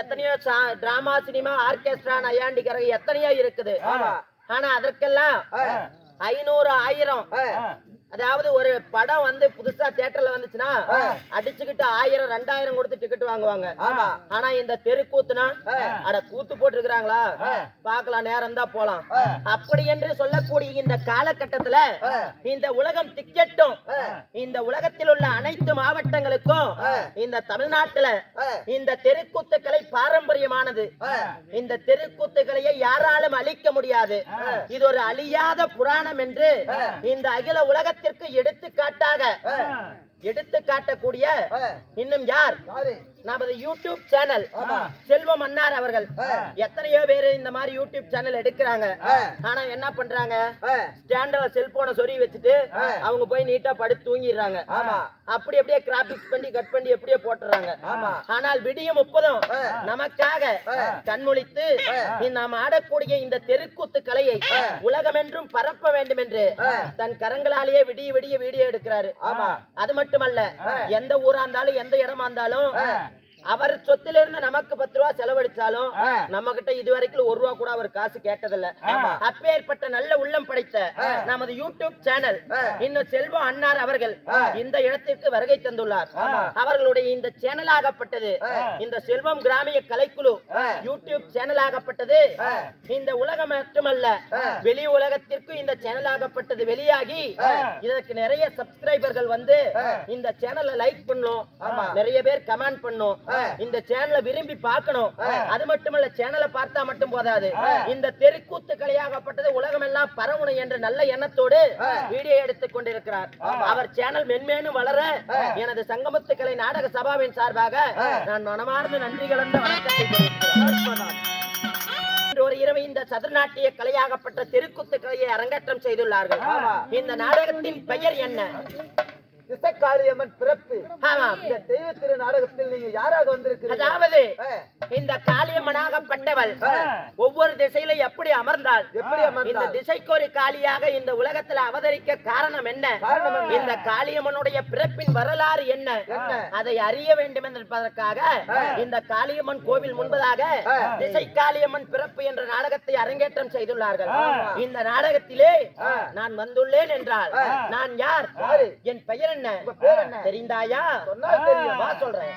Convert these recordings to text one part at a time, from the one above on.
எத்தனையோ drama cinema orchestra நையாண்டிக்கிறகு எத்தனையோ இருக்குது. ஆனா அதற்கெல்லாம் 500 1000 அதாவது ஒரு படம் வந்து புதுசா தியேட்டர்ல வந்துச்சுன்னா அடிச்சுக்கிட்டு 1000 2000 கொடுத்து டிக்கெட் வாங்குவாங்க. ஆனா இந்த தெருக்கூத்துனா அட கூத்து போட்டு இருக்கிறாங்களா பாக்கலாம், நேரம் தான் போலாம் அப்படி என்று சொல்லக்கூடிய இந்த காலகட்டத்துல இந்த உலகம் திக்கெட்டும் இந்த உலகத்தில் உள்ள அனைத்து மாவட்டங்களுக்கும் இந்த தமிழ்நாட்டுல இந்த தெருக்கூத்துக்களை பாரம்பரியமானது. இந்த தெருக்கூத்துக்களையே யாராலும் அழிக்க முடியாது. இது ஒரு அழியாத புராணம் என்று இந்த அகில உலக எடுத்து காட்டக்கூடிய இன்னும் யார்? நமது யூடியூப் சேனல் செல்வம் அன்னார் அவர்கள். எத்தனையோ பேரு இந்த மாதிரி யூடியூப் சேனல் எடுக்கிறாங்க. ஆனா என்ன பண்றாங்க, ஸ்டாண்டர்ல செல்போனை சொறி வச்சுட்டு அவங்க போய் நீட்டா படுத்து தூங்கிடுறாங்க. அப்படி அப்படியே கிராபிக்ஸ் பண்ணி கட் பண்ணி எப்படியே போட்டுறாங்க. ஆனால் விடியும் 30 நமக்காக கண்மொழித்து நாம் ஆடக்கூடிய இந்த தெருக்கூத்து கலையை உலகமென்றும் பரப்ப வேண்டும் என்று தன் கரங்களாலேயே விடிய விடிய வீடியோ எடுக்கிறாரு. அது மட்டுமல்ல, எந்த ஊரா இருந்தாலும் எந்த இடமா இருந்தாலும் அவர் சொத்திலிருந்து நமக்கு 10 ரூபா செலவழிச்சாலும் நம்ம கிட்ட இதுவரைக்கும் 1 ரூபா கூட அவர் காசு கேட்டதில்ல. அப்பேற்பட்ட நல்ல உள்ளம் படைத்த நமது யூடியூப் சேனல் இன்னும் செல்வம் அன்னார் அவர்கள் இந்த இடத்திற்கு வருகை தந்துள்ளார். அவர்களுடைய இந்த சேனல் ஆகப்பட்டது இந்த செல்வம் கிராமிய கலைக்குழு யூடியூப் சேனல் ஆகப்பட்டது இந்த உலகம் மட்டுமல்ல வெளி உலகத்திற்கு இந்த சேனல் ஆகப்பட்டது வெளியாகி இதற்கு நிறைய சப்ஸ்கிரைபர்கள் வந்து இந்த சேனலை லைக் பண்ணணும், நிறைய பேர் கமெண்ட் பண்ணணும், இந்த சேனலை விரும்பி பார்க்கணும். அது மட்டுமல்ல, சேனலை பார்த்தா மட்டும் போதாது, இந்த தெருக்கூத்து கலையாகப்பட்டது உலகம் எல்லாம் பரவணும் என்ற நல்ல எண்ணத்தோடு வீடியோ எடுத்துக் கொண்டிருக்கிறார். அவர் சேனல் மென்மேலும் வளர எனது சங்கமத்து கலை நாடக சபாவின் சார்பாக நான் மனமார்ந்த நன்றி கலந்த வணக்கத்தை தெரிவிக்கிறேன். ஒரு இரவு இந்த சதுர்நாட்டிய கலையாகப்பட்ட தெருக்கூத்து கலையை அரங்கேற்றம் செய்துள்ளார்கள். இந்த நாடகத்தின் பெயர் என்ன? திசைக்காளியம்மன் பிறப்பு. இந்த தெய்வ திரு நாடகத்தில் நீங்க யாராக வந்திருக்கிறீங்க? அதாவது இந்த காளியம்மனாகப்பட்டவள் ஒவ்வொரு திசையில எப்படி அமர்ந்தாள், இந்த திசைக்கு ஒரு காளியாக இந்த உலகத்துல அவதரிக்க காரணம் என்ன, இந்த காளியம்மனுடைய பிறப்பின் வரலாறு என்ன, அதை அறிய வேண்டும் என்பதற்காக இந்த காளியம்மன் கோவில் முன்பதாக திசை காளியம்மன் பிறப்பு என்ற நாடகத்தை அரங்கேற்றம் செய்துள்ளார்கள். இந்த நாடகத்திலே நான் வந்துள்ளேன் என்றால் நான் யார், என் பெயர் என்ன தெரிந்தாயா? வா சொல்றேன்.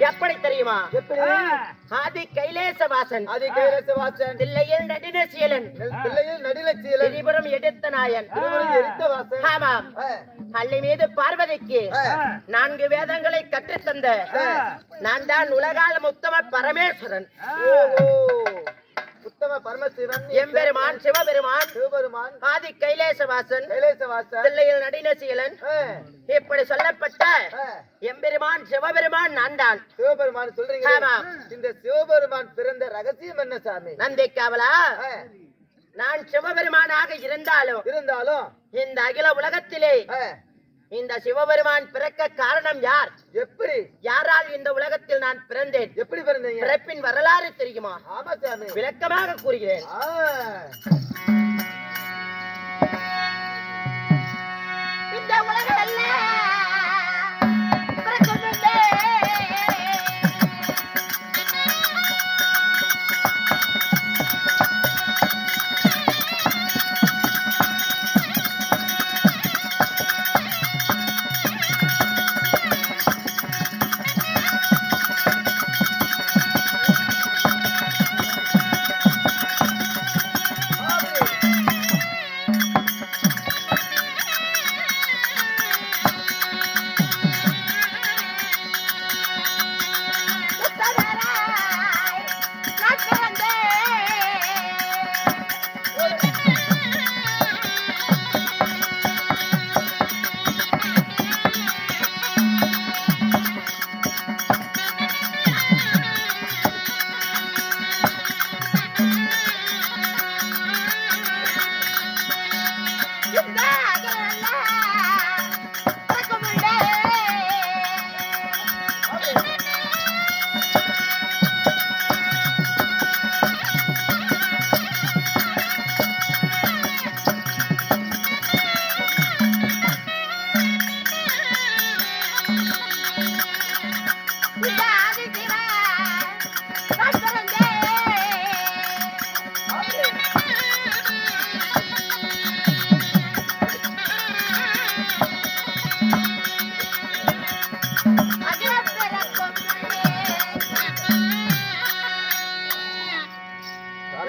எப்படி தெரியுமா? ஆதி கைலேசவாசன், தில்லையில் நடினசீலன், திரிபுரம் எடுத்த நாயன், ஆமாம், பள்ளி மீது பார்வதிக்கு 4 வேதங்களை கற்றுத்தந்த நான் தான் உலகாலும் உத்தம பரமேஸ்வரன். உத்தம பரமசிவன் எம்பெருமான் சிவபெருமான் ஆதி கைலேசவாசன் தில்லையில் நடினசீலன் இப்படி சொல்லப்பட்ட எம்பெருமான் சிவபெருமான் நான் தான். சிவபெருமான் சொல்றீங்க. இந்த சிவபெருமான் பிறந்த ரகசியம் என்ன சாமி? நந்திக்காவலா, நான் சிவபெருமானாக இருந்தாலும் இந்த அகில உலகத்திலே இந்த சிவபெருமான் பிறக்க காரணம் யார்? எப்படி? யாரால் இந்த உலகத்தில் நான் பிறந்தேன்? எப்படி பிறந்தீங்க? பிறப்பின் வரலாறு தெரியுமா? ஆமா சாமி. விளக்கமாக கூறுகிறேன். இந்த உலகம் அல்ல பிறக்கும் முன்பே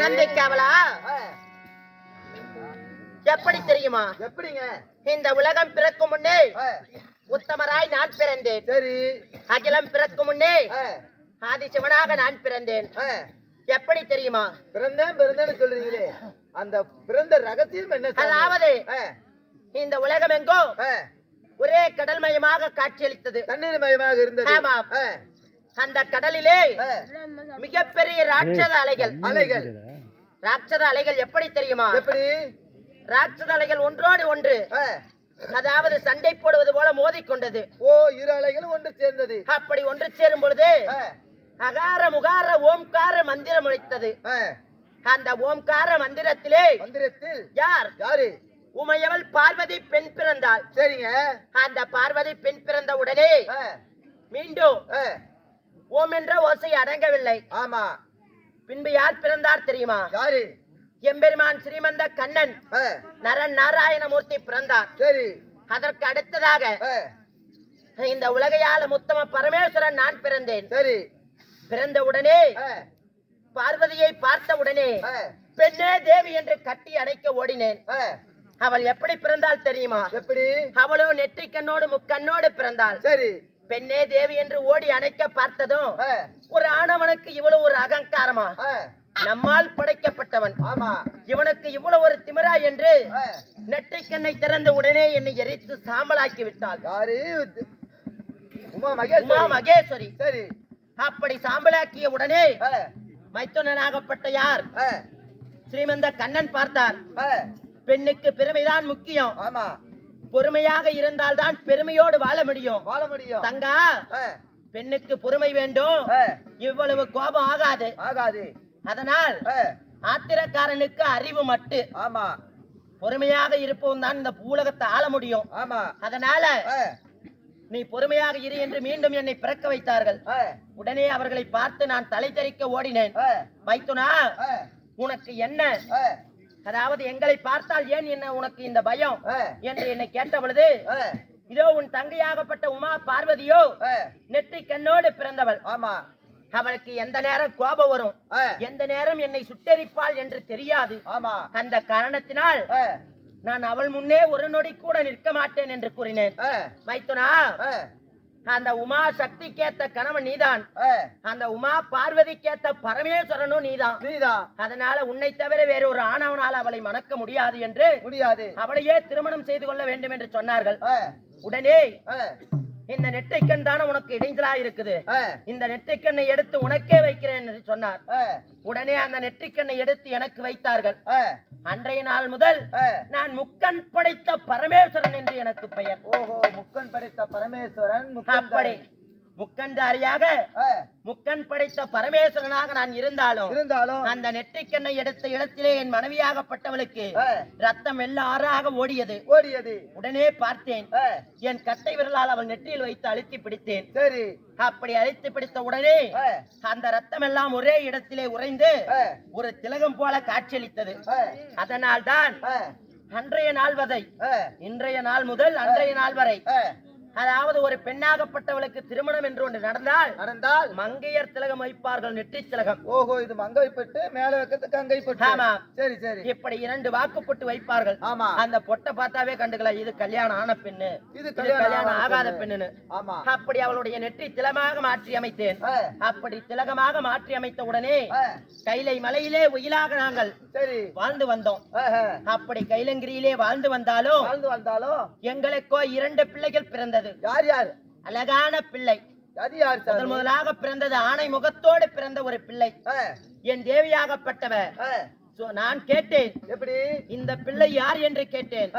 நந்திக்காவலா எப்படி தெரியுமா? எப்படிங்க? இந்த உலகம் பிறக்கும் முன்னே உத்தமராய் நான் பிறந்தேன். சரி. அகிலம் பிறக்கும் முன்னே ஆதிசிவனாக நான் பிறந்தேன். எப்படி தெரியுமா? பிறந்தேன்னு சொல்றீங்களே, அந்த பிறந்த ரகசியம் என்ன? அதாவது இந்த உலகம் எங்கோ ஒரே கடல் மயமாக காட்சியளித்தது. தண்ணீர் மயமாக இருந்தது. ஆமாம். அந்த கடலிலே மிகப்பெரிய ராட்சத அலைகள். ராட்சத அலைகள் எப்படி தெரியுமா? எப்படி? ராட்சத அலைகள் ஒன்றோடு ஒன்று அதாவது சண்டை போடுவது போல மோதிக்கொண்டது. ஓ, இரு அலைகளும் ஒன்று சேர்ந்தது. அப்படி ஒன்று சேரும் பொழுது அகார முகார ஓம்கார மந்திரம் ஒலித்தது. அந்த ஓம்கார மந்திரத்தில் யாரு? உமையவள் பார்வதி பெண் பிறந்தாள். சரிங்க. அந்த பார்வதி பெண் பிறந்த உடனே மீண்டும் ஓம் என்ற ஓசை அடங்கவில்லை. ஆமா. பின்பு யார் பிறந்தார் தெரியுமா? யாரு? எம்பெருமான் ஸ்ரீமந்த கண்ணன் நரன் நாராயணமூர்த்தி பிறந்தார். சரி. அதற்கு அடுத்ததாக இந்த உலகையாள முத்தம பரமேஸ்வரன் நான் பிறந்தேன். சரி. பிறந்த உடனே பார்வதியை பார்த்த உடனே பெண்ணே தேவி என்று கட்டி அணைக்க ஓடினேன். அவள் எப்படி பிறந்தாள் தெரியுமா? எப்படி? அவளோ நெற்றிக்கண்ணோடு முக்கண்ணோடு பிறந்தாள். சரி. பெண்ணே தேவி என்று ஓடி அணைக்க பார்த்ததும் ஒரு ஆணவனுக்கு இவ்வளவு ஒரு அகங்காரமா? நம்மால் படைக்கப்பட்டவன் இவனுக்கு இவ்வளவு ஒரு திமிரா என்று நெற்றிக்கண்ணை திறந்த உடனே என்னை எரித்து சாம்பலாக்கி விட்டாள். உமா மகேஸ்வரி. சரி. அப்படி சாம்பலாக்கிய உடனே மைத்துனனாகப்பட்ட யார்? ஸ்ரீமந்த கண்ணன் பார்த்தார். பெண்ணுக்கு பெருமைதான் முக்கியம். ஆமா. பொறுமையாக இருந்தால்தான் பெருமையோடு வாழ முடியும். தங்கா, பெண்ணுக்கு பொறுமை வேண்டும். இவ்வளவு கோபம் ஆகாது. அதனால் ஆத்திரக்காரனுக்கு அறிவு மட்டு. ஆமா. பொறுமையாக இருப்பவன் தான் இந்த பூலகத்தை ஆள முடியும். ஆமா. அதனால நீ பொறுமையாக இரு என்று மீண்டும் என்னை பிறக்க வைத்தார்கள். உடனே அவர்களை பார்த்து நான் தலை தெறிக்க ஓடினேன். மைத்துனா, உனக்கு என்ன? அதாவது எங்களை பார்த்தால் ஏன் என்ன உனக்கு இந்த பயம் என்று என்னை கேட்ட பொழுது, இதோ உன் தங்கையாகப்பட்ட உமா பார்வதியோ நெற்றி கண்ணோடு பிறந்தவள். ஆமா. அவளுக்கு எந்த நேரம் கோபம் வரும், எந்த நேரம் என்னை சுட்டெரிப்பாள் என்று தெரியாது. ஆமா. அந்த காரணத்தினால் நான் அவள் முன்னே ஒரு நொடி கூட நிற்க மாட்டேன் என்று கூறினேன். மைத்துனா, அந்த உமா சக்திக்கேத்த கணவன் நீதான். அந்த உமா பார்வதிக்கேத்த பரமேஸ்வரனும் நீதான். அதனால உன்னை தவிர வேற ஒரு ஆணவனால் அவளை மணக்க முடியாது என்று அவளையே திருமணம் செய்து கொள்ள வேண்டும் என்று சொன்னார்கள். உடனே இந்த நெற்றிக்கண் தானே உனக்கு இடைஞ்சலா இருக்குது, இந்த நெற்றிக்கண்ணை எடுத்து உனக்கே வைக்கிறேன் என்று சொன்னார். உடனே அந்த நெற்றிக்கண்ணை எடுத்து எனக்கு வைத்தார்கள். அன்றைய நாள் முதல் நான் முக்கண் படைத்த பரமேஸ்வரன் என்று எனக்கு பெயர். ஓஹோ, முக்கண் படைத்த பரமேஸ்வரன். அப்படி முக்கண்தாரியாக முக்கண் படைத்த பரமேஸ்வரனாக நான் இருந்தாலும் அந்த நெற்றிக்கண்ணை எடுத்த இடத்திலே என் மனைவியாகப்பட்டவளுக்கு ரத்தம் எல்லாம் ஆறாக ஓடியது. உடனே பார்த்தேன், என் கட்டை விரலால் அவள் நெற்றியில் வைத்து அழுத்தி பிடித்தேன். சரி, அப்படி அழுத்தி பிடித்த உடனே அந்த ரத்தம் எல்லாம் ஒரே இடத்திலே உறைந்து ஒரு திலகம் போல காட்சியளித்தது. அதனால் தான் அன்றைய நாள் வரை, இன்றைய நாள் முதல் அன்றைய நாள் வரை, அதாவது ஒரு பெண்ணாகப்பட்டவளுக்கு திருமணம் என்று ஒன்று நடந்தால் மங்கையர் திலகம் வைப்பார்கள், நெற்றி திலகம். ஓஹோ, இது மங்கை பட்டு மேல வைக்கிறது கங்கை பட்டு. ஆமா, சரி சரி. இப்படி 2 வாக்குப்பட்டு வைப்பார்கள். ஆமா, அந்த பொட்டை பார்த்தாவே கண்டுக்கலாம், இது கல்யாணம் ஆன பெண்ணு, இது கல்யாணம் ஆகாத பெண்ணுன்னு. ஆமா, அப்படி அவளுடைய நெற்றி திலகமாக மாற்றி அமைத்தேன். அப்படி திலகமாக மாற்றி அமைத்த உடனே கைலை மலையிலே உயிலாக நாங்கள் சரி வாழ்ந்து வந்தோம். அப்படி கைலங்கிரியிலே வாழ்ந்து வந்தாலும் எங்களுக்கோ 2 பிள்ளைகள் பிறந்தது. யார் யார்? அழகான பிள்ளை. முதலாக பிறந்தது ஆணை முகத்தோடு பிறந்த ஒரு பிள்ளை, என் தேவியாகப்பட்டவர். நான் கேட்டேன், எப்படி இந்த பிள்ளை யார் என்று கேட்டேன்.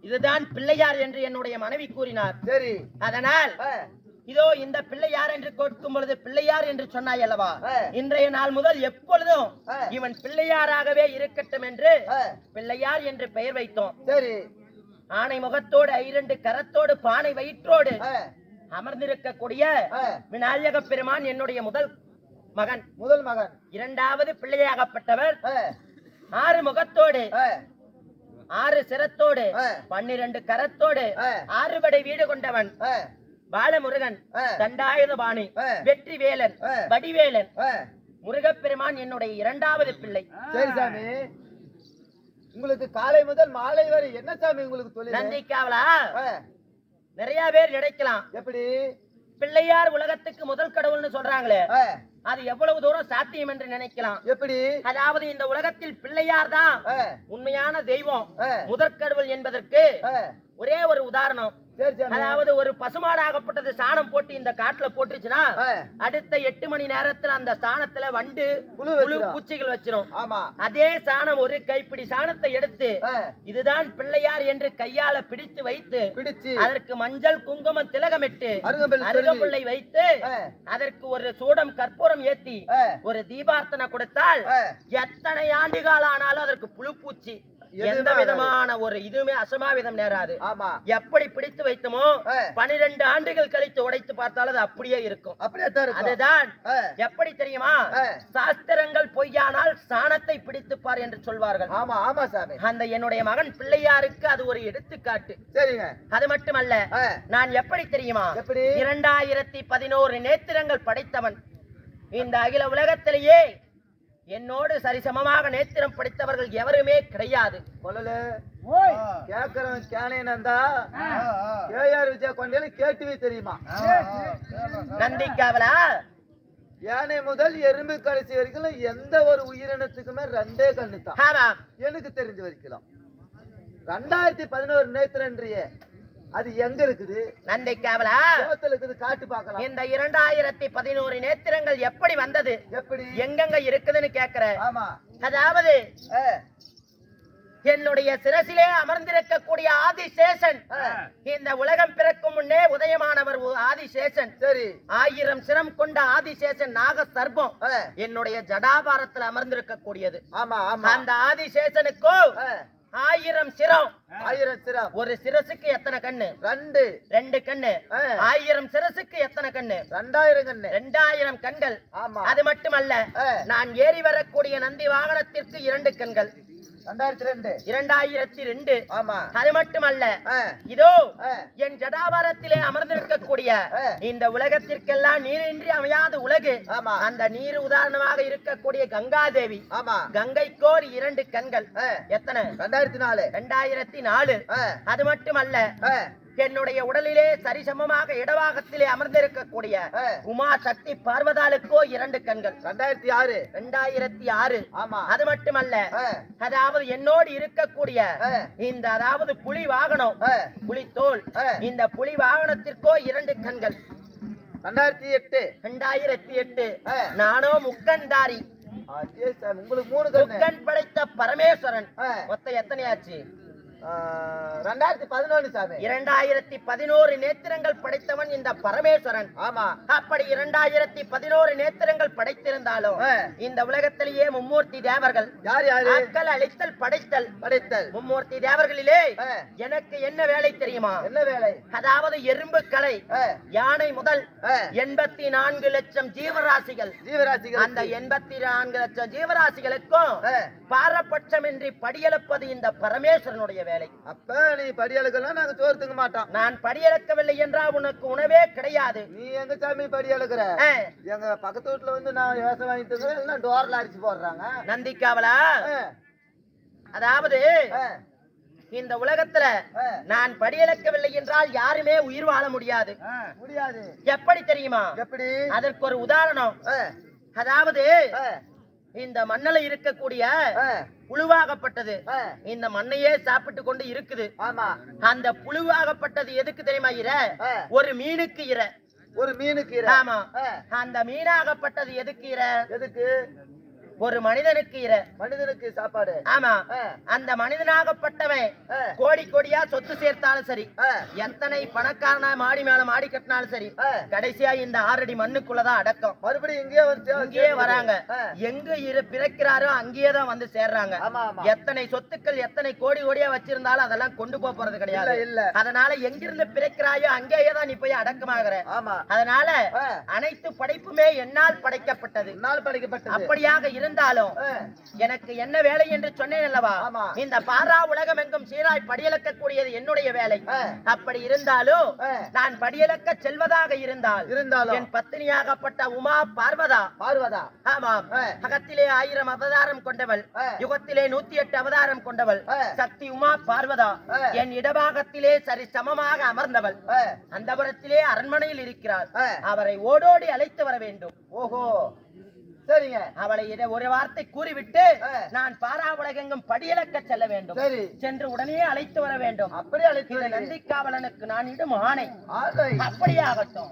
இதுதான் பிள்ளையார் என்று என்னுடைய மனைவி கூறினார். சரி, அதனால் இதோ இந்த பிள்ளை யார் என்று கேட்கும் பொழுது பிள்ளையார் என்று சொன்னாய் அல்லவா, இன்றைய நாள் முதல் எப்பொழுதும் இவன் பிள்ளையாராகவே இருக்கட்டும் என்று பிள்ளையார் என்று பெயர் வைத்தோம். சரி, ஆணை முகத்தோடு 2 கரத்தோடு பானை வயிற்றோடு அமர்ந்திருக்கக்கூடிய விநாயக பெருமான் என்னுடைய முதல் மகன். இரண்டாவது பிள்ளையாகப்பட்டவர் 6 முகத்தோடு 6 சிரத்தோடு 12 கரத்தோடு 6 படை வீடு கொண்டவன் பாலமுருகன், தண்டாயுதபாணி, வெற்றி வேலன், வடிவேலன், முருகப்பெருமான் என்னுடைய 2வது பிள்ளை. சரி சாமி, உங்களுக்கு காலை முதல் மாலை வரை என்ன சாமி உங்களுக்கு தொழில்? நந்திக்காவலா நிறைய பேர் நினைக்கலாம், எப்படி பிள்ளையார் உலகத்துக்கு முதல் கடவுள்னு சொல்றாங்களே, அது எவ்வளவு தூரம் சாத்தியம் என்று நினைக்கலாம். எப்படி? அதாவது இந்த உலகத்தில் பிள்ளையார் தான் உண்மையான தெய்வம், முதற்கடவுள் என்பதற்கு ஒரே ஒரு உதாரணம். அதாவது ஒரு பசுமாடாகப்பட்டது சாணம் போட்டு இந்த காட்டுல போட்டுச்சுன்னா அடுத்த 8 மணி நேரத்துல அந்த சாணத்துல வண்டு புழு பூச்சிகள் வச்சிரும். அதே சாணம் ஒரு கைப்பிடி சாணத்தை எடுத்து இதுதான் பிள்ளையார் என்று கையால பிடித்து வைத்து அதற்கு மஞ்சள் குங்குமம் திலகமிட்டு அருகம்புல்லை வைத்து அதற்கு ஒரு சூடம் கற்பூரம் ஏத்தி ஒரு தீபார்த்தனை கொடுத்தால் எத்தனை ஆண்டுகால ஆனாலும் அதற்கு புழு பூச்சி எந்த விதமான ஒரு இதுவுமே அசம்பாவிதம் நேராது. எப்படி பிடித்து வைத்தமோ 12 ஆண்டுகள் கழித்து உடைத்து பார்த்தால் அது அப்படியே இருக்கும். அதுதான் எப்படி தெரியுமா, சாஸ்திரங்கள் பொய்யானால் சாணத்தை பிடித்து பார் என்று சொல்வார்கள். அந்த என்னுடைய மகன் பிள்ளையாருக்கு அது ஒரு எடுத்துக்காட்டு. அது மட்டுமல்ல, நான் எப்படி தெரியுமா 2011 நேத்திரங்கள் படைத்தவன். இந்த அகில உலகத்திலேயே என்னோடு சரிசமமாக நேத்திரம் படித்தவர்கள் எவருமே கிடையாது. தெரியுமா நந்திக்காவலா, யானை முதல் எறும்பு கடைசி வரைக்கும் எந்த ஒரு உயிரினத்துக்குமே 2 கண்ணு தான் எனக்கு தெரிஞ்ச வரைக்கும். 2011 நேத்திரன்றிய அது எங்க இருக்குது? நந்திக்காவலா இருக்குது, காட்டு பார்க்கலாம். இந்த 2011 நேத்திரங்கள் எப்படி வந்தது, எப்படி எங்கெங்க இருக்குதுன்னு கேக்குற. அதாவது என்னுடைய சிரசிலே அமர்ந்திருக்கக்கூடிய ஆதிசேஷன், இந்த உலகம் பிறக்கும் முன்னே உதயமானவர் ஆதிசேஷன். சரி, 1000 சிரம் கொண்ட ஆதிசேஷன் நாக சர்ப்பம் என்னுடைய ஜடாபாரத்தில் அமர்ந்திருக்கக்கூடியது. அந்த ஆதிசேஷனுக்கோ 1000 சிரம். 1000 சிரம். ஒரு சிரசுக்கு எத்தனை கண்ணு? 2 கண்ணு. 1000 சிரசுக்கு எத்தனை கண்ணு? 2000 கண்ணு. 2000 கண்கள். அது மட்டுமல்ல, நான் ஏறி வரக்கூடிய நந்தி வாகனத்திற்கு 2 கண்கள். 2002. அது மட்டுமல்ல, இதோ என் ஜடாபாரத்திலே அமர்ந்திருக்கக்கூடிய இந்த உலகத்திற்கெல்லாம் நீரின்றி அமையாத உலகு, அந்த நீர் உதாரணமாக இருக்கக்கூடிய கங்காதேவி, கங்கைக்கோர் 2 கண்கள். எத்தனை? 2004. அது மட்டுமல்ல, என்னுடைய உடலிலே சரிசமமாக இடவாகத்திலே அமர்ந்திருக்கக்கூடிய உமா சக்தி பார்வதாளுக்கோ 2 கண்கள். 2006. ஆமா. அது மட்டுமல்ல, அதாவது என்னோடு இருக்கக்கூடிய இந்த அதாவது புலி வாகனம், புலி தோல், இந்த புலி வாகனத்திற்கோ 2 கண்கள். 2008. நானோ முக்கன்தாரி, உங்களுக்கு 3 கண்ணு. முக்கன் படைத்த பரமேஸ்வரன். மொத்தம் எத்தனை ஆச்சு? 2011 சாமி. 2011 நேத்திரங்கள் படைத்தவன் இந்த பரமேஸ்வரன். ஆமா. அப்படி 2011 நேத்திரங்கள் படைத்திருந்தாலும் இந்த உலகத்திலேயே மும்மூர்த்தி தேவர்கள். யார் யாரு? ஆக்கல், அழித்தல், படைத்தல். மும்மூர்த்தி தேவர்களிலே எனக்கு என்ன வேலை தெரியுமா? என்ன வேலை? அதாவது எறும்பு கலை, யானை முதல் 84 லட்சம் ஜீவராசிகள். அந்த 84 லட்சம் ஜீவராசிகளுக்கும் பாரபட்சமின்றி படியெழுப்பது இந்த பரமேஸ்வரனுடைய வேலை. அப்ப நீ படியெழுக்கலாம், நாங்க சோறு திங்க மாட்டோம். நான் படியெழுக்கவில்லை என்றால் உனக்கு உணவே கிடையாது. நீ எங்க சாமி படியெழுக்கிற? எங்க பக்கத்து வீட்டுல வந்து நான் விவசாயம் வாங்கி தருவேன், டோர்ல அரிச்சு போடுறாங்க. நந்திக்காவலா? அதாவது இந்த உலகத்துல நான் படியெழுக்கவில்லை என்றால் யாருமே உயிர் வாழ முடியாது. எப்படி தெரியுமா? எப்படி? அதற்கு ஒரு உதாரணம். அதாவது இந்த மண்ணில இருக்கக்கூடிய புழுவாகப்பட்டது இந்த மண்ணையே சாப்பிட்டு கொண்டு இருக்குது. ஆமா. அந்த புழுவாகப்பட்டது எதுக்கு தெரியுமா? ஒரு மீனுக்கு இரை. ஒரு மீனுக்கு இரை. ஆமா. அந்த மீனாகப்பட்டது எதுக்கு இரை? எதுக்கு? ஒரு மனிதனுக்கு இரை. மனிதனுக்கு சாப்பாடு. ஆமா. அந்த மனிதனாகப்பட்டவன் கோடி கோடியா சொத்து சேர்த்தாலும் சரி, எத்தனை பணக்காரனா மாடி மேல மாடி கட்டினாலும் சரி, கடைசியா இந்த 6 அடி மண்ணுக்குள்ளதான் அடக்கம். மறுபடியும் இங்கேயே வராங்க. எங்க பிறக்கிறாரோ அங்கேயே தான் வந்து சேர்றாங்க. எத்தனை சொத்துக்கள் எத்தனை கோடி கோடியா வச்சிருந்தாலும் அதெல்லாம் கொண்டு போறது கிடையாது. அதனால எங்கிருந்து பிறக்கிறாயோ அங்கேயே தான் நீ போய் அடக்கமாகற. அதனால அனைத்து படைப்புமே என்னால் படைக்கப்பட்டது. அப்படியாக இருந்தாலும் எனக்கு என்ன வேலை என்று சொன்னேன் அல்லவா? இந்த பாரா உலகம் எங்கும் சீராய் படியளக்க கூடியது என்னுடைய வேலை. அப்படி இருந்தாலும் நான் படியளக்க செல்வதாக இருந்தால் என் பத்தினியாகப்பட்ட உமா பார்வதா. ஆமாம். அகத்திலே 1000 அவதாரம் கொண்டவள், யுகத்திலே 108 அவதாரம் கொண்டவள் சக்தி உமா பார்வதா என் இடபாகத்திலே சரி சமமாக அமர்ந்தவள். அந்த புறத்திலே அரண்மனையில் இருக்கிறார். அவரை ஓடோடி அழைத்து வர வேண்டும். ஓஹோ, சரிங்க. அவளை ஒரு வார்த்தை கூறிவிட்டு நான் பாரா உலகெங்கும் படியளக்க செல்ல வேண்டும். சென்று உடனே அழைத்து வர வேண்டும். அப்படி அழைத்து நந்திக்காவலனுக்கு நான் இடும் ஆணை. அப்படியே ஆகட்டும்.